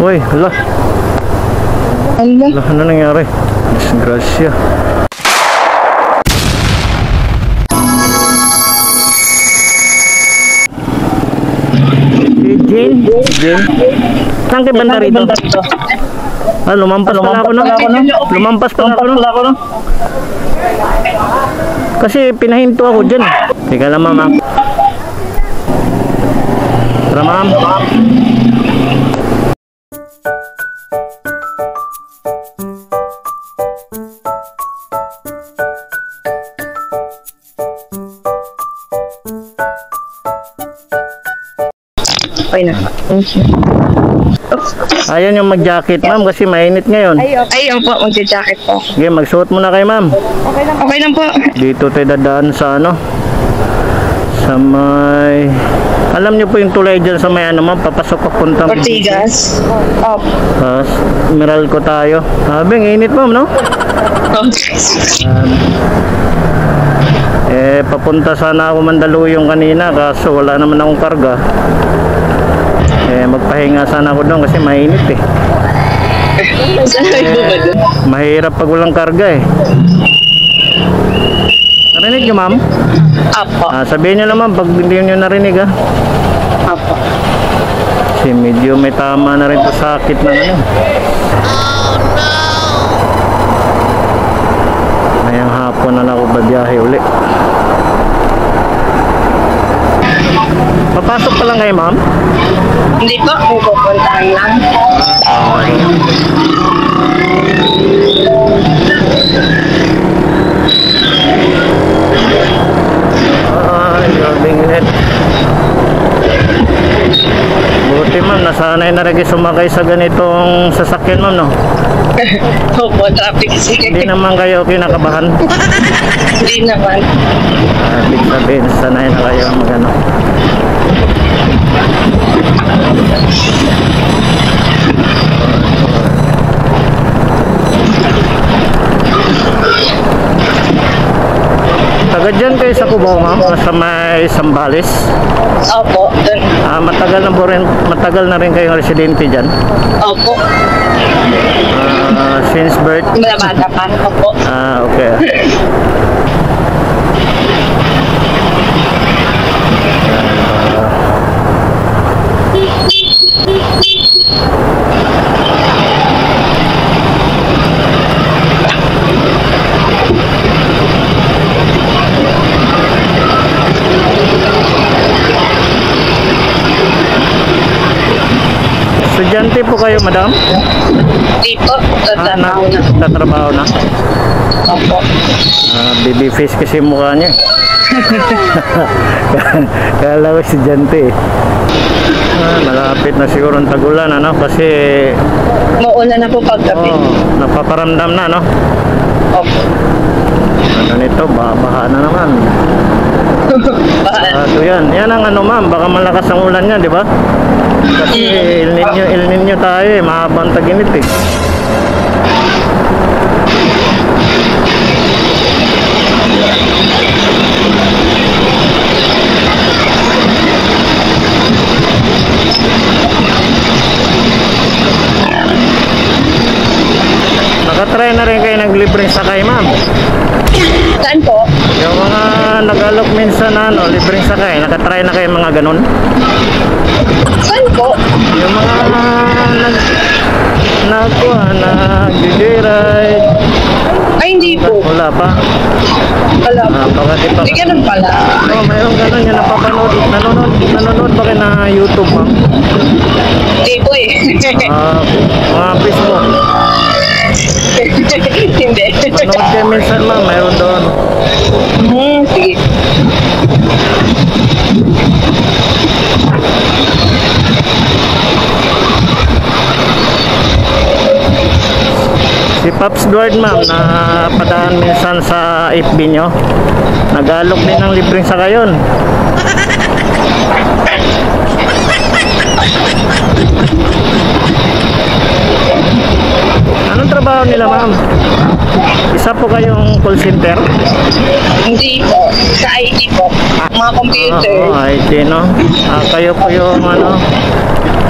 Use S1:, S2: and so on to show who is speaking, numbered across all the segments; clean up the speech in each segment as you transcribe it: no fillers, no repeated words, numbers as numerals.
S1: Uy, hala. Hala, ano nangyari? Disgrasya. Jane? Saan kayo banda rito? Ah, lumampas pala ako, no? Lumampas pala ako, no? Kasi pinahinto ako dyan. Teka lang, ma'am. Tara, ma'am.
S2: Okay na.
S1: Ayaw nyo mag-jacket, ma'am, kasi mainit ngayon.
S2: Ay, po, mag-jacket po.
S1: Okay, magsuot muna kayo, ma'am.
S2: Okay lang po.
S1: Dito tayo dadaan sa ano? Sa may... Alam nyo po yung tulay dyan sa may ano, ma'am, papasok papuntang...
S2: Ortigas.
S1: Meralco tayo. Sabi, ang init, ma'am, no? Papunta sana ako Mandaluyong kanina, kaso wala naman akong karga. Magpahinga sana ako doon kasi mainit eh. Mahirap pag walang karga eh. Narinig nyo, ma'am?
S2: Apo.
S1: Sabihin nyo naman pag hindi nyo narinig, ha?
S2: Apo.
S1: Kasi medyo may tama na rin to sakit na ano. Ngayong hapon na lang ako babiyahe uli. Papasok pa lang kayo, ma'am?
S2: Hindi po, pupuntahan lang.
S1: Ay, grabing init. Buti, ma'am, nasanay na rin sumakay sa ganitong sasakyan, ma'am, no?
S2: Opo, traffic siya.
S1: Hindi naman kayo kinakabahan?
S2: Hindi naman.
S1: Ibig sabihin, sanay na kayo magano. Taga dyan kayo sa Cubao, ma'am, sa may Sambales?
S2: Opo, dun.
S1: Matagal na rin kayong residente dyan?
S2: Opo.
S1: Since birth?
S2: Bata pa. Opo.
S1: Okay. Estudyante po kayo, madam?
S2: Hindi po, tatrabaho na.
S1: Tatrabaho na?
S2: Opo.
S1: Baby face kasi mukha niya. Kala ko estudyante eh. Malapit na siguro ang tagulan, ano? Kasi...
S2: Maulan na po paggabi.
S1: Napaparamdam na, no?
S2: Opo.
S1: Ano nito, baha na naman. Ito yan. Yan ang ano, ma'am, baka malakas ang ulan niya, di ba? Kasi El Niño tayo eh, mahabang taginit eh. Nakatry na rin kayo ng libreng sakay, ma'am?
S2: Saan po?
S1: Yung mga nag-alok minsan na ano, libreng sakay, nakatry na kayo mga ganun?
S2: Saan po?
S1: Yung mga nag-joyride.
S2: Ay, hindi po.
S1: Wala pa?
S2: Wala po.
S1: Baka di pa.
S2: Hindi ganun pala.
S1: Mayroon ganun yung napapanood. Nanonood ba kayo na YouTube, ma'am?
S2: Hindi po eh.
S1: Mga Facebook.
S2: Hindi.
S1: Panood kayo minsan, ma'am, mayroon doon.
S2: Sige.
S1: Si Pops Duard, ma'am, na padaan minsan sa FB nyo. Nag-alok din ng libreng sakayon. Anong trabaho nila, ma'am? Isa po kayong call center?
S2: Hindi po. Sa IT po. Mga computer.
S1: IT, no? Kayo po yung ano,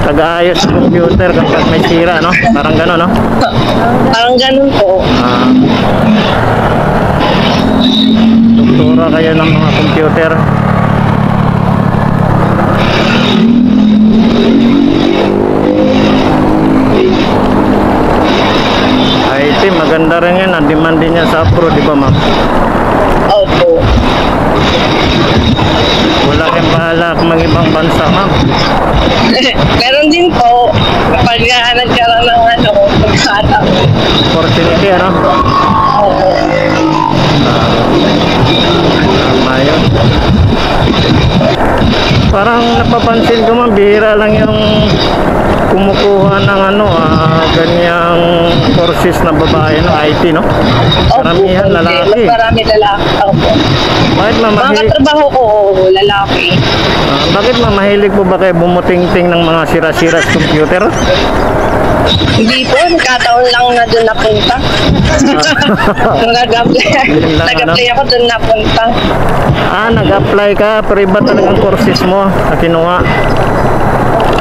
S1: Taga-ayos sa computer kapag may sira, no? Parang gano'n, no?
S2: Parang ganun po.
S1: Doktora kayo ng mga computer. IT, maganda rin yan. Demand din yan sa Apro, di ba, ma'am?
S2: Opo.
S1: Wala kayong bahala kung mag-ibang bansa, ma'am.
S2: Meron din po, kapag nagkaroon ng pagkataon.
S1: Opportunity, ano?
S2: Opo.
S1: Tama yun. Parang napapansin ko, ma'am, bihira lang yung kumukuha ng ganyang courses na babae, no? IT, no? Karamihan lalaki.
S2: Mas marami lalaki. Opo.
S1: Bakit, ma'am,
S2: Mga katrabaho ko, lalaki.
S1: bakit, ma'am, mahilig po ba kayo bumuting-ting ng mga sira-sira sa computer?
S2: Hindi po, nagkataon lang na doon napunta. Nung nag-apply ako, doon napunta.
S1: Nag-apply ka, pero iba talagang courses mo na kinuha.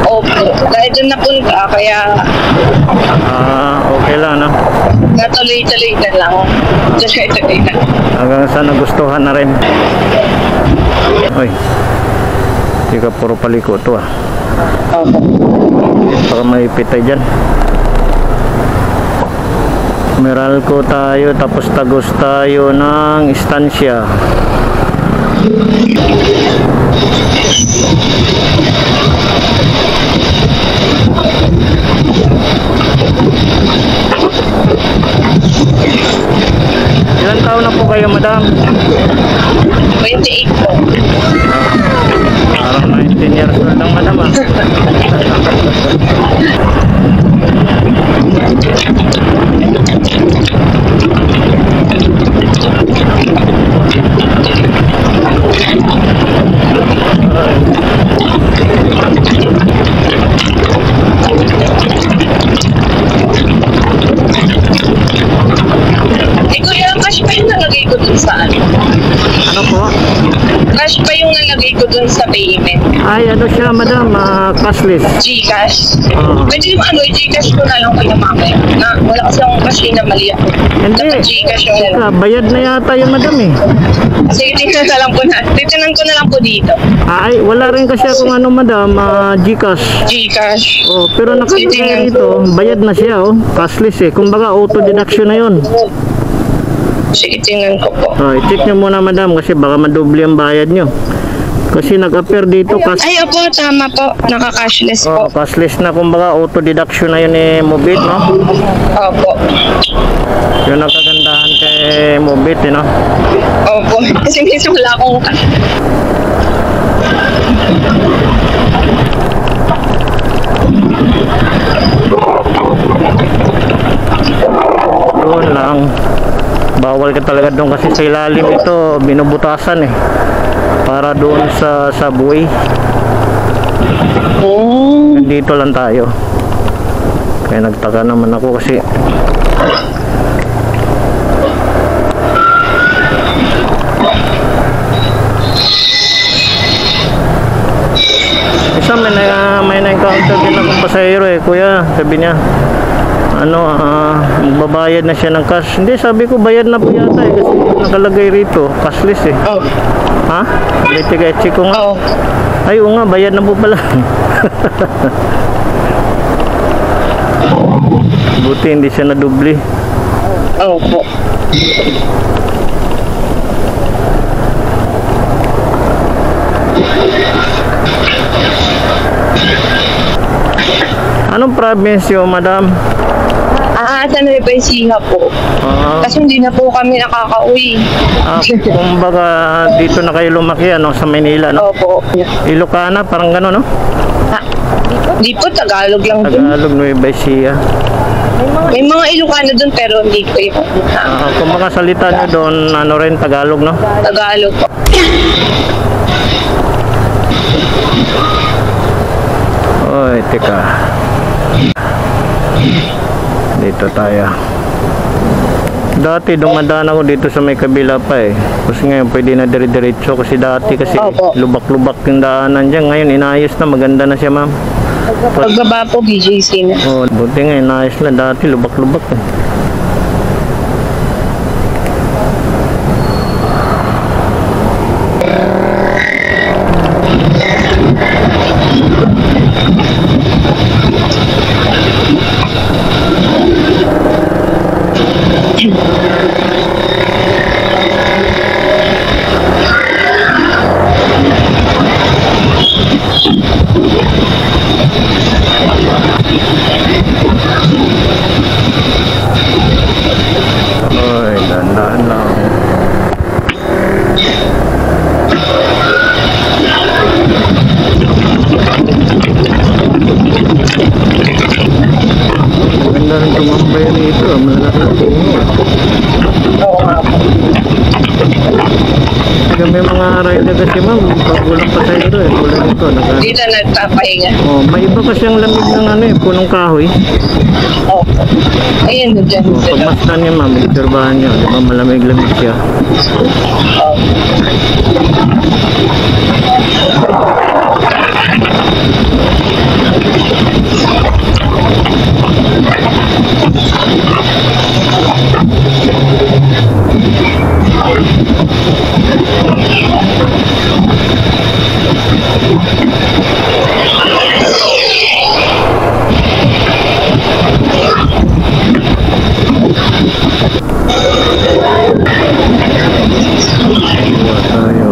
S2: Opo, dahil doon napunta, kaya
S1: Okay lang, no?
S2: natuloy-tuloy na lang. Tuloy-tuloy na.
S1: Hanggang sa nagustuhan na rin. Uy, hindi ka puro paliko to,
S2: Opo.
S1: Baka may pitay dyan. Meralco tayo, tapos Tagos tayo ng Estancia. Ilan taon na po kayo, madam?
S2: 28 po.
S1: Parang 19 years old lang, madam,
S2: Kuya, cash pa yung nalagay ko dun sa
S1: Ano po?
S2: Cash pa yung nalagay ko dun sa payment.
S1: Ay, ano siya, madam? Cashless.
S2: Gcash.
S1: Ah.
S2: Pwede yung Gcash ko na lang kayo mamaya. Wala kasi akong machine na mali ako.
S1: Hindi.
S2: Dapat Gcash yung
S1: Bayad na yata yung madam, eh.
S2: Sige, tingnan na lang po na. Titinan ko na lang po dito.
S1: Ay, wala rin kasi akong madam, Gcash.
S2: Gcash.
S1: Oh, pero nakalagay rito, bayad na siya, cashless, eh. Kumbaga, auto deduction na yun.
S2: Sige, tingnan ko po.
S1: I-check nyo muna, madam, kasi baka madoble ang bayad nyo. Kasi nag-appear dito,
S2: Ay, opo, tama po. Naka-cashless po.
S1: cashless na, kumbaga, auto deduction na yun, Mobit, no?
S2: Opo.
S1: Yun ang kagandahan kay Mobit, no?
S2: Opo. Kasi minsan wala akong cash.
S1: Doon lang. Bawal ka talaga doon kasi sa ilalim ito, binubutasan, para doon sa subway. Dito lang tayo. Kaya nagtaka naman ako kasi isa may na-encounter din akong pasahero, kuya, sabi niya magbabayad na siya ng cash. Hindi, sabi ko bayad na po yata, kasi nakalagay rito cashless,
S2: Oh.
S1: ha? Tiga-check ko nga.
S2: Oo.
S1: Ay, oo nga, bayad na po pala. Buti hindi siya nadubli.
S2: Opo.
S1: Anong province yun, madam?
S2: Sa Nueva po. Kasi hindi na po kami nakaka-uwi.
S1: Kumbaga dito na kayo lumaki, sa Manila, no?
S2: Opo.
S1: Ilocana, parang gano'n, no?
S2: Di po, Tagalog lang dun.
S1: Tagalog, Nueva Ecija.
S2: May mga Ilocano dun pero hindi ko yung
S1: Kung mga salita nyo doon, rin, Tagalog, no?
S2: Tagalog po.
S1: Oy, teka. Dito tayo. Dati dumadaan ako dito sa may kabila pa, Kasi ngayon pwede na dire-diretso kasi dati kasi
S2: Opo.
S1: lubak-lubak yung daanan dyan. Ngayon inayos na, maganda na siya, ma'am.
S2: Pagbaba po, BJC na.
S1: Oh, buti nga, naayos na dati, lubak-lubak eh. Oy, dandaan lang. Maganda rin tumambay rito, malalaki na puno.
S2: Oo nga po.
S1: Kaya may mga rider kasi ma'am, pag walang pasahero eh, wala nito.
S2: Hindi na nagpapahinga.
S1: Oh, may iba kasi ang lamig ng ano eh, punong kahoy.
S2: Opo. Ayan, dyan
S1: Oh, pag
S2: sila.
S1: masdan niya ma'am, obserbahan niyo, di ba malamig-lamig siya.
S2: Opo.
S1: Buwa tayo.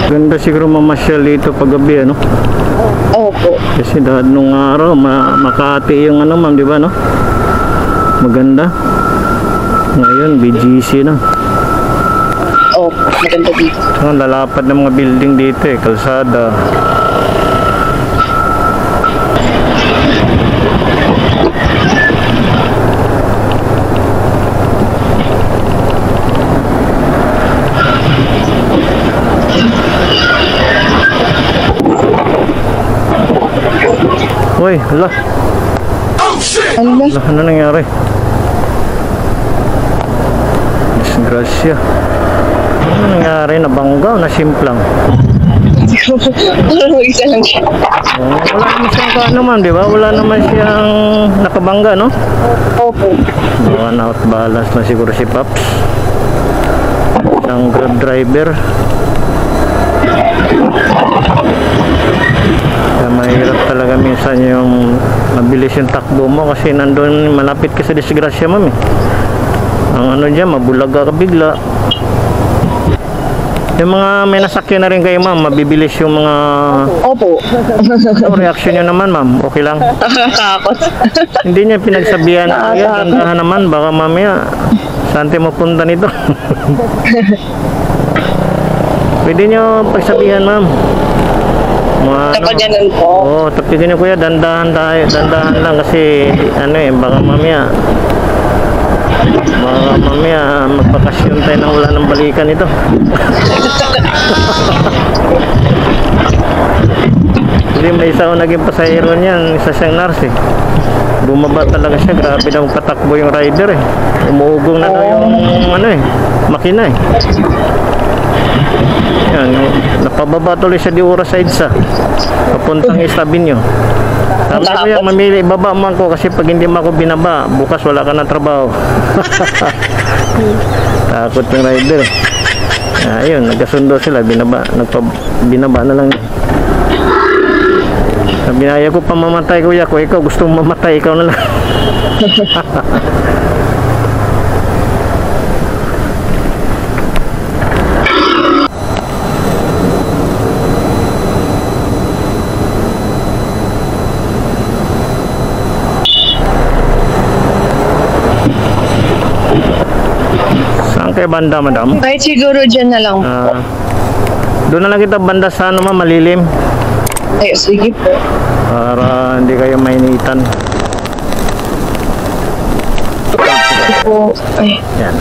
S1: Ganda siguro mamasyal dito pag gabi ano.
S2: Opo.
S1: Kasi dahil nung araw Makati yung ano ma'am, di ba no? Maganda. Ngayon BGC na.
S2: Opo. Maganda dito.
S1: Ang lalapad ng mga building dito eh, kalsada. Uy, hala.
S2: Ano ba?
S1: Hala, ano nangyari? Disgrasya. Ano nangyari? Nabangga o nasimplang?
S2: Parang isa lang siya.
S1: Oh, wala naman siyang kaano man, di ba? Wala naman siyang nakabangga, no?
S2: Opo.
S1: Baka na-out balance na siguro si Paps. Isang Grab driver. Kaya mahirap talaga minsan yung mabilis yung takbo mo kasi nandun malapit ka sa disgrasya ma'am eh. Ang ano dyan, mabulaga ka bigla. Yung mga may nasakyan na rin kayo ma'am, mabibilis yung mga
S2: Opo.
S1: ano, reaction nyo naman ma'am, okay lang.
S2: Nakakatakot.
S1: Hindi niya pinagsabihan na yan, dandahan naman, baka mamaya saan tayo mapunta nito. Pwede nyo pagsabihan ma'am.
S2: Kapag ganun po.
S1: Oo, tapitin nyo kuya, dandahan tayo, dandahan lang kasi ano eh, baka mamaya magpakasyon tayo nang wala ng balikan ito. Hindi, may isa akong naging pasahero niyan, isa siyang nurse eh. Bumaba talaga siya, grabe daw patakbo yung rider eh. Umuugong na daw yung ano eh, makina eh. Yan, napababa tuloy siya di oras sa EDSA papuntang Estabinyo. Sabi ko yan, mamili, ibaba man ko kasi pag hindi mo ako binaba, bukas wala ka na trabaho. Takot yung rider. Ayun, nagkasundo sila, binaba na lang. Sabi na, ayaw ko pa mamatay kuya ko, ikaw gusto mong mamatay, ikaw na lang. kay banda, madam?
S2: Kahit siguro dyan na lang po.
S1: Doon na lang kita banda sa ano, ma'am, malilim.
S2: Ay, sige po.
S1: Para hindi kayo mainitan.
S2: Sige po. Ay,
S1: Yan.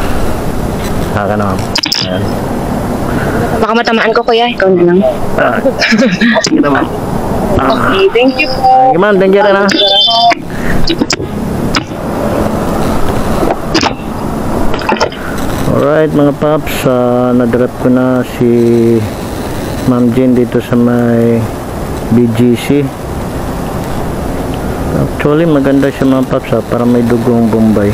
S1: Saka na, ma'am. Yan.
S2: baka matamaan ko kuya. Ikaw na lang.
S1: Sige na, ma'am.
S2: Okay, thank you po.
S1: Sige, ma'am. Thank you rin, ha. Alright, mga paps. Nadrap ko na si Ma'am Jean dito sa may BGC. Actually, maganda siya, mga paps, para may dugong Bombay.